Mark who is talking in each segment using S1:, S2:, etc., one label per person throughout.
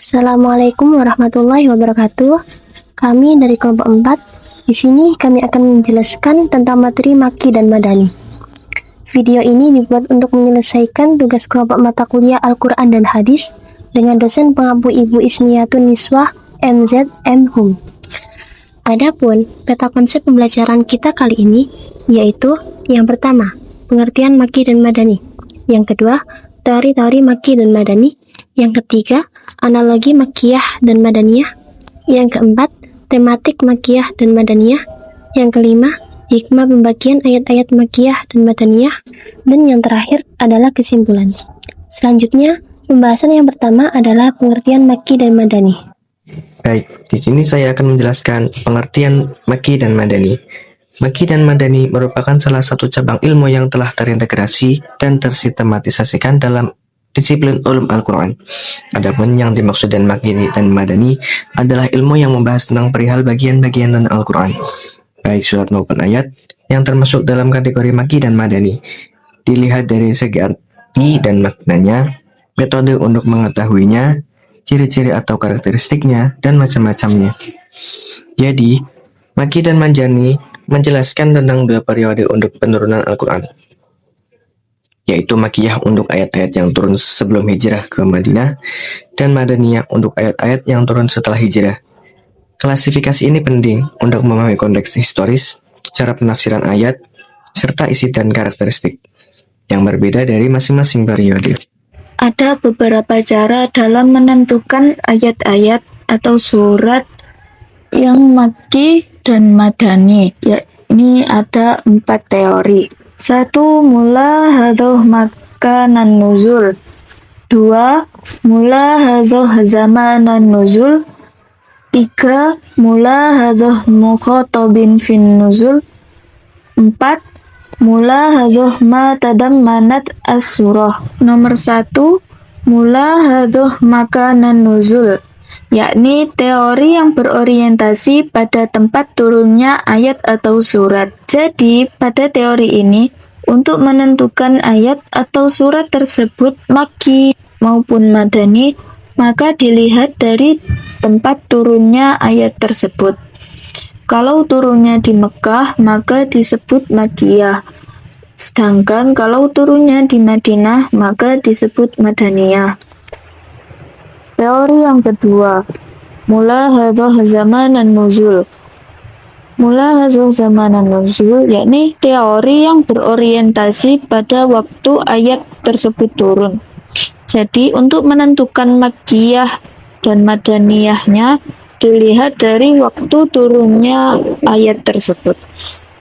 S1: Assalamualaikum warahmatullahi wabarakatuh. Kami dari kelompok 4. Di sini kami akan menjelaskan tentang materi Makki dan Madani. Video ini dibuat untuk menyelesaikan tugas kelompok mata kuliah Al-Quran dan Hadis dengan dosen pengampu Ibu Isniyatun Niswah NZM Hum. Adapun peta konsep pembelajaran kita kali ini yaitu yang pertama, pengertian Makki dan Madani. Yang kedua, teori-teori Makki dan Madani. Yang ketiga, analogi Makkiyah dan Madaniyah. Yang keempat, tematik Makkiyah dan Madaniyah. Yang kelima, hikmah pembagian ayat-ayat Makkiyah dan Madaniyah. Dan yang terakhir adalah kesimpulan. Selanjutnya, pembahasan yang pertama adalah pengertian Makki dan Madani.
S2: Baik, di sini saya akan menjelaskan pengertian Makki dan Madani. Makki dan Madani merupakan salah satu cabang ilmu yang telah terintegrasi dan tersistematisasikan dalam disiplin ulum Al-Quran. Adapun yang dimaksud dan Makki dan Madani adalah ilmu yang membahas tentang perihal bagian-bagian tentang Al-Quran, baik surat maupun ayat, yang termasuk dalam kategori Makki dan Madani. Dilihat dari segi arti dan maknanya, metode untuk mengetahuinya, ciri-ciri atau karakteristiknya, dan macam-macamnya. Jadi, Makki dan Madani menjelaskan tentang dua periode untuk penurunan Al-Quran, yaitu Makkiyah untuk ayat-ayat yang turun sebelum hijrah ke Madinah, dan Madaniyah untuk ayat-ayat yang turun setelah hijrah. Klasifikasi ini penting untuk memahami konteks historis, cara penafsiran ayat, serta isi dan karakteristik yang berbeda dari masing-masing periode.
S3: Ada beberapa cara dalam menentukan ayat-ayat atau surat yang Makki dan Madani. Ini ada 4 teori. 1. Mula hadhoh makanan nuzul. 2. Mula hadhoh zamanan nuzul. 3. Mula hadhoh mukhatabin fin nuzul. 4. Mula hadhoh ma tadammanat as-surah. Nomor 1. Mula hadhoh makanan nuzul, yakni teori yang berorientasi pada tempat turunnya ayat atau surat. Jadi, pada teori ini, untuk menentukan ayat atau surat tersebut Makki maupun Madani, maka dilihat dari tempat turunnya ayat tersebut. Kalau turunnya di Mekah, maka disebut Makkiyah. Sedangkan kalau turunnya di Madinah, maka disebut Madaniyah. Teori yang kedua, mula hadhoh zamanan nuzul. Mula hadhoh zamanan nuzul, yakni teori yang berorientasi pada waktu ayat tersebut turun. Jadi untuk menentukan Makkiyah dan Madaniyahnya dilihat dari waktu turunnya ayat tersebut.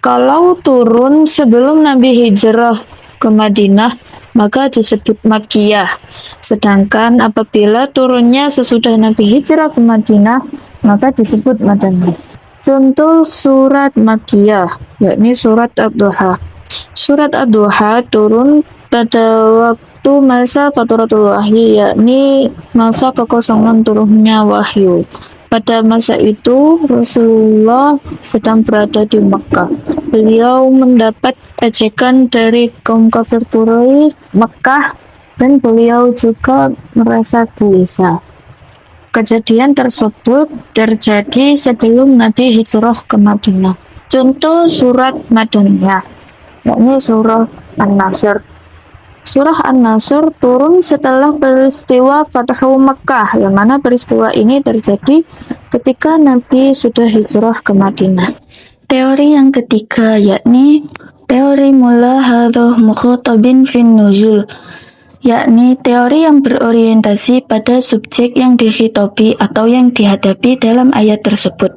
S3: Kalau turun sebelum Nabi hijrah ke Madinah, maka disebut Makkiyah. Sedangkan apabila turunnya sesudah Nabi hijrah ke Madinah, maka disebut Madaniyah. Contoh surat Makkiyah, yakni surat Ad-Duha. Surat Ad-Duha turun pada waktu masa Fatratul Wahyi, yakni masa kekosongan turunnya wahyu. Pada masa itu, Rasulullah sedang berada di Mekah. Beliau mendapat ejekan dari kaum kafir Quraisy Mekah dan beliau juga merasa gelisah. Kejadian tersebut terjadi sebelum Nabi hijrah ke Madinah. Contoh surat Madaniyah, yakni surah An-Nasr. Surah An-Nasr turun setelah peristiwa Fathu Mekah, yang mana peristiwa ini terjadi ketika Nabi sudah hijrah ke Madinah. Teori yang ketiga, yakni teori mula hadhoh mukhatabin fin nuzul, yakni teori yang berorientasi pada subjek yang dikhitobi atau yang dihadapi dalam ayat tersebut.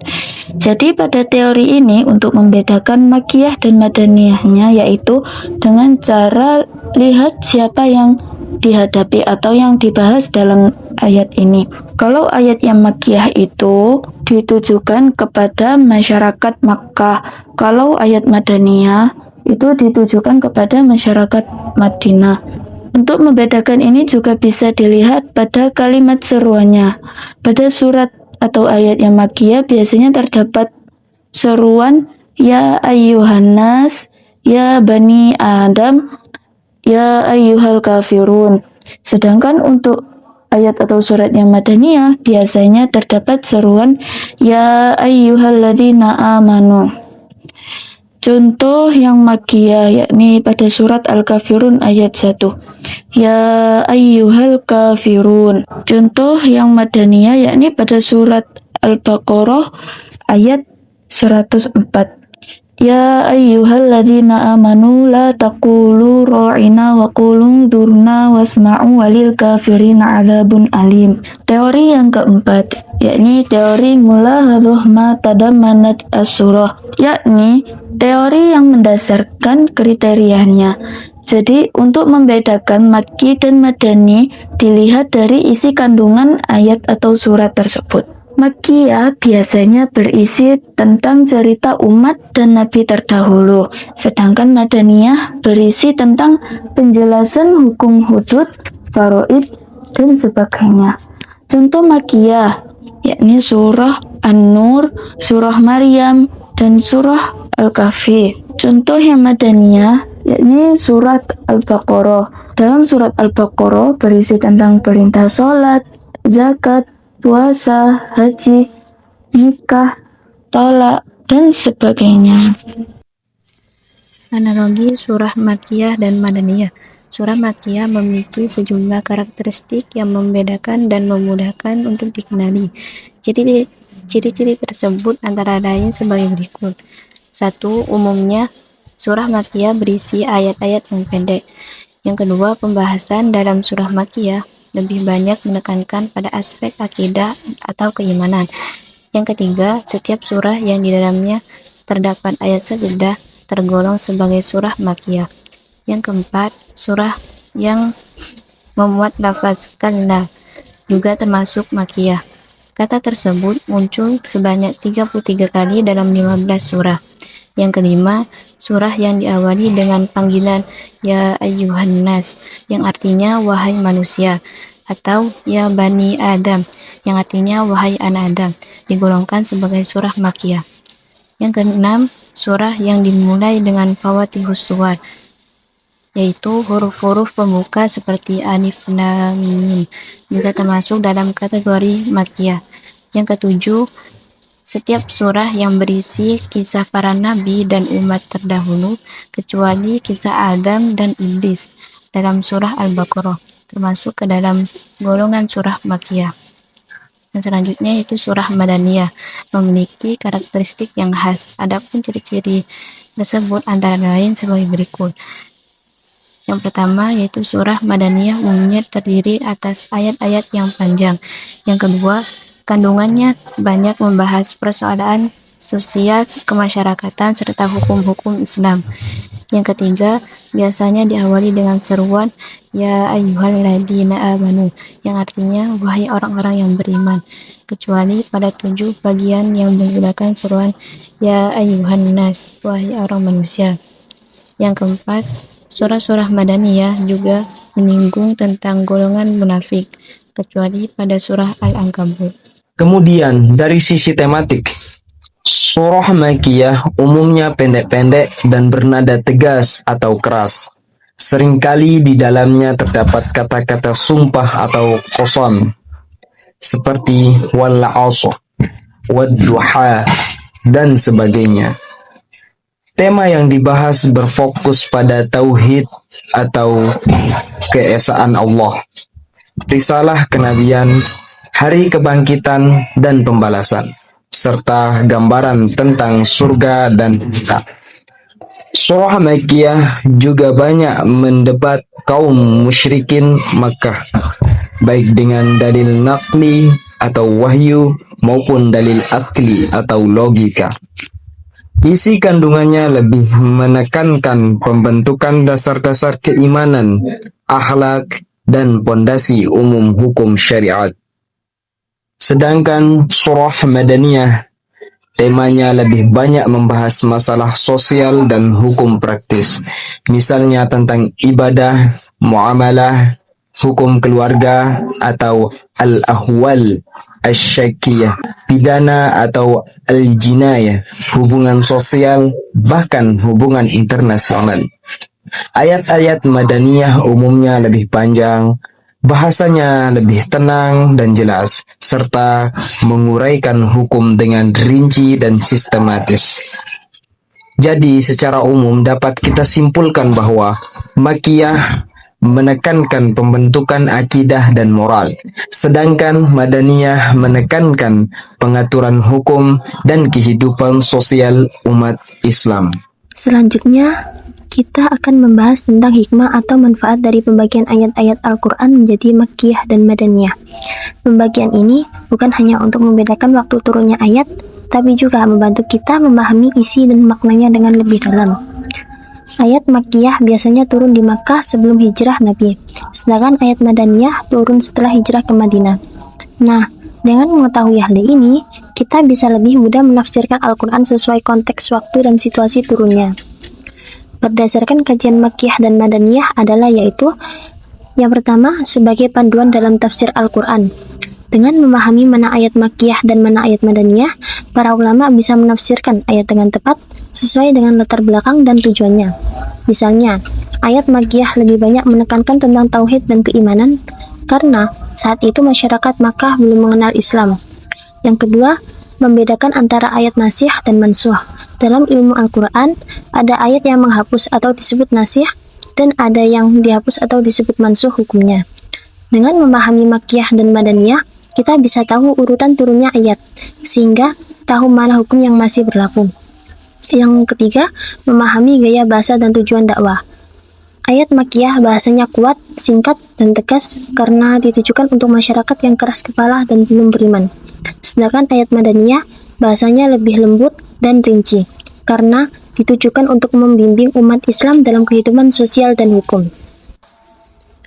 S3: Jadi pada teori ini untuk membedakan Makkiyah dan Madaniyahnya yaitu dengan cara lihat siapa yang dihadapi atau yang dibahas dalam ayat ini. Kalau ayat yang Makkiyah itu ditujukan kepada masyarakat Makkah, kalau ayat Madaniyah itu ditujukan kepada masyarakat Madinah. Untuk membedakan ini juga bisa dilihat pada kalimat seruannya. Pada surat atau ayat yang Makkiyah biasanya terdapat seruan ya ayyuhan nas, ya bani Adam, ya ayyuhal kafirun. Sedangkan untuk ayat atau surat yang madaniyah biasanya terdapat seruan ya ayyuhalladzina amanu. Contoh yang makkiyah yakni pada surat Al-Kafirun ayat 1. Ya ayyuhal kafirun. Contoh yang madaniyah yakni pada surat Al-Baqarah ayat 104. Ya ayyuhalladzina amanu la taqulu ra'ina wa qulu durna wasma'u walil kafirina adzabun alim. Teori yang keempat yakni teori mulahadhah ma tadammanat as-surah, yakni teori yang mendasarkan kriterianya. Jadi untuk membedakan Makki dan Madani dilihat dari isi kandungan ayat atau surat tersebut. Makkiyah biasanya berisi tentang cerita umat dan nabi terdahulu, sedangkan Madaniyah berisi tentang penjelasan hukum hudud, faraid, dan sebagainya. Contoh Makkiyah yakni surah An-Nur, surah Maryam, dan surah Al-Kahfi. Contoh yang Madaniyah yakni surat Al-Baqarah. Dalam surat Al-Baqarah berisi tentang perintah sholat, zakat, puasa, haji, nikah, tolak, dan sebagainya.
S1: Analogi surah Makkiyah dan Madaniyah. Surah Makkiyah memiliki sejumlah karakteristik yang membedakan dan memudahkan untuk dikenali. Jadi, ciri-ciri tersebut antara lain sebagai berikut. 1. Umumnya, surah Makkiyah berisi ayat-ayat yang pendek. Yang kedua, pembahasan dalam surah Makkiyah lebih banyak menekankan pada aspek akidah atau keimanan. Yang ketiga, setiap surah yang di dalamnya terdapat ayat sajadah tergolong sebagai surah Makkiyah. Yang keempat, surah yang memuat lafaz kalla juga termasuk Makkiyah. Kata tersebut muncul sebanyak 33 kali dalam 15 surah. Yang kelima, surah yang diawali dengan panggilan Ya ayyuhan nas, yang artinya wahai manusia, atau Ya bani Adam, yang artinya wahai anak Adam, digolongkan sebagai surah Makkiyah. Yang keenam, surah yang dimulai dengan fawatihus suwar, yaitu huruf-huruf pembuka seperti alif lam mim, juga termasuk dalam kategori Makkiyah. Yang ketujuh, setiap surah yang berisi kisah para nabi dan umat terdahulu, kecuali kisah Adam dan Iblis dalam surah Al-Baqarah, termasuk ke dalam golongan surah Makkiyah. Dan selanjutnya yaitu surah Madaniyah, memiliki karakteristik yang khas. Adapun ciri-ciri tersebut antara lain sebagai berikut. Yang pertama yaitu surah Madaniyah umumnya terdiri atas ayat-ayat yang panjang. Yang kedua, kandungannya banyak membahas persoalan sosial, kemasyarakatan, serta hukum-hukum Islam. Yang ketiga, biasanya diawali dengan seruan Ya ayyuhalladzina amanu, yang artinya wahai orang-orang yang beriman, kecuali pada 7 bagian yang menggunakan seruan Ya ayyuhan nas, wahai orang manusia. Yang keempat, surah-surah Madaniyah juga menyinggung tentang golongan munafik, kecuali pada surah Al-Ankabut.
S4: Kemudian dari sisi tematik, surah Makkiyah umumnya pendek-pendek dan bernada tegas atau keras. Seringkali di dalamnya terdapat kata-kata sumpah atau qasam, seperti wal 'ashr, wad duha, dan sebagainya. Tema yang dibahas berfokus pada tauhid atau keesaan Allah, risalah kenabian, hari kebangkitan dan pembalasan, serta gambaran tentang surga dan neraka. Surah Makkiyah juga banyak mendebat kaum musyrikin Makkah, baik dengan dalil naqli atau wahyu maupun dalil akli atau logika. Isi kandungannya lebih menekankan pembentukan dasar-dasar keimanan, akhlak, dan pondasi umum hukum syariat. Sedangkan surah Madaniyah temanya lebih banyak membahas masalah sosial dan hukum praktis, misalnya tentang ibadah, muamalah, hukum keluarga atau al-ahwal asy-syakkiyah, pidana atau al-jinayah, hubungan sosial, bahkan hubungan internasional. Ayat-ayat Madaniyah umumnya lebih panjang Bahasanya lebih tenang dan jelas, serta menguraikan hukum dengan rinci dan sistematis. Jadi, secara umum dapat kita simpulkan bahwa Makkiyah menekankan pembentukan akidah dan moral, sedangkan Madaniyah menekankan pengaturan hukum dan kehidupan sosial umat Islam.
S1: Selanjutnya, kita akan membahas tentang hikmah atau manfaat dari pembagian ayat-ayat Al-Quran menjadi Makkiyah dan Madaniyah. Pembagian ini bukan hanya untuk membedakan waktu turunnya ayat, tapi juga membantu kita memahami isi dan maknanya dengan lebih dalam. Ayat Makkiyah biasanya turun di Makkah sebelum hijrah Nabi, sedangkan ayat Madaniyah turun setelah hijrah ke Madinah. Nah, dengan mengetahui hal ini, kita bisa lebih mudah menafsirkan Al-Quran sesuai konteks waktu dan situasi turunnya. Berdasarkan kajian Makkiyah dan Madaniyah adalah yaitu yang pertama, sebagai panduan dalam tafsir Al-Quran. Dengan memahami mana ayat Makkiyah dan mana ayat Madaniyah, para ulama bisa menafsirkan ayat dengan tepat sesuai dengan latar belakang dan tujuannya. Misalnya, ayat Makkiyah lebih banyak menekankan tentang tauhid dan keimanan karena saat itu masyarakat Makkah belum mengenal Islam. Yang kedua, membedakan antara ayat nasih dan mansuh. Dalam ilmu Al-Quran, ada ayat yang menghapus atau disebut nasih, dan ada yang dihapus atau disebut mansuh hukumnya. Dengan memahami Makkiyah dan Madaniyah, kita bisa tahu urutan turunnya ayat, sehingga tahu mana hukum yang masih berlaku. Yang ketiga, memahami gaya bahasa dan tujuan dakwah. Ayat Makkiyah bahasanya kuat, singkat, dan tegas karena ditujukan untuk masyarakat yang keras kepala dan belum beriman. Sedangkan ayat Madaniyah bahasanya lebih lembut dan rinci karena ditujukan untuk membimbing umat Islam dalam kehidupan sosial dan hukum.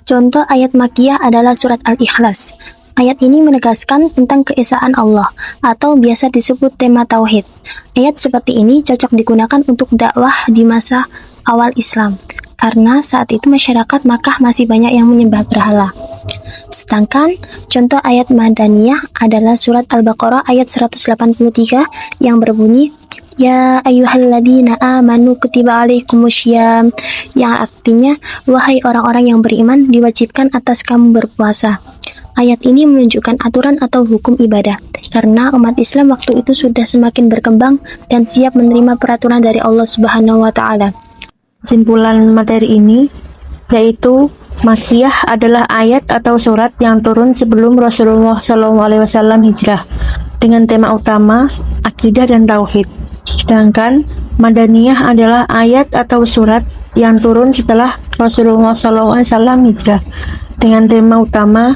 S1: Contoh ayat Makkiyah adalah surat Al-Ikhlas. Ayat ini menegaskan tentang keesaan Allah atau biasa disebut tema tauhid. Ayat seperti ini cocok digunakan untuk dakwah di masa awal Islam karena saat itu masyarakat Makkah masih banyak yang menyembah berhala. Sedangkan contoh ayat Madaniyah adalah surat Al-Baqarah ayat 183 yang berbunyi Ya ayyuhalladzina amanu kutiba alaikumusyyam, yang artinya wahai orang-orang yang beriman diwajibkan atas kamu berpuasa. Ayat ini menunjukkan aturan atau hukum ibadah karena umat Islam waktu itu sudah semakin berkembang dan siap menerima peraturan dari Allah Subhanahu wa taala.
S5: Kesimpulan materi ini yaitu Makkiyah adalah ayat atau surat yang turun sebelum Rasulullah SAW hijrah dengan tema utama akidah dan tauhid. Sedangkan Madaniyah adalah ayat atau surat yang turun setelah Rasulullah SAW hijrah dengan tema utama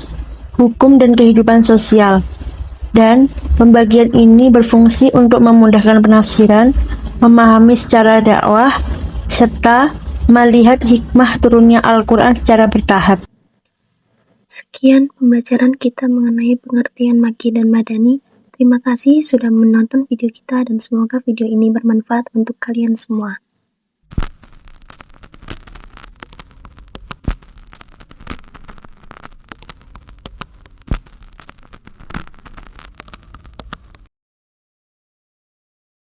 S5: hukum dan kehidupan sosial. Dan pembagian ini berfungsi untuk memudahkan penafsiran, memahami secara dakwah, serta melihat hikmah turunnya Al-Quran secara bertahap.
S1: Sekian pembelajaran kita mengenai pengertian Makki dan Madani. Terima kasih sudah menonton video kita dan semoga video ini bermanfaat untuk kalian semua.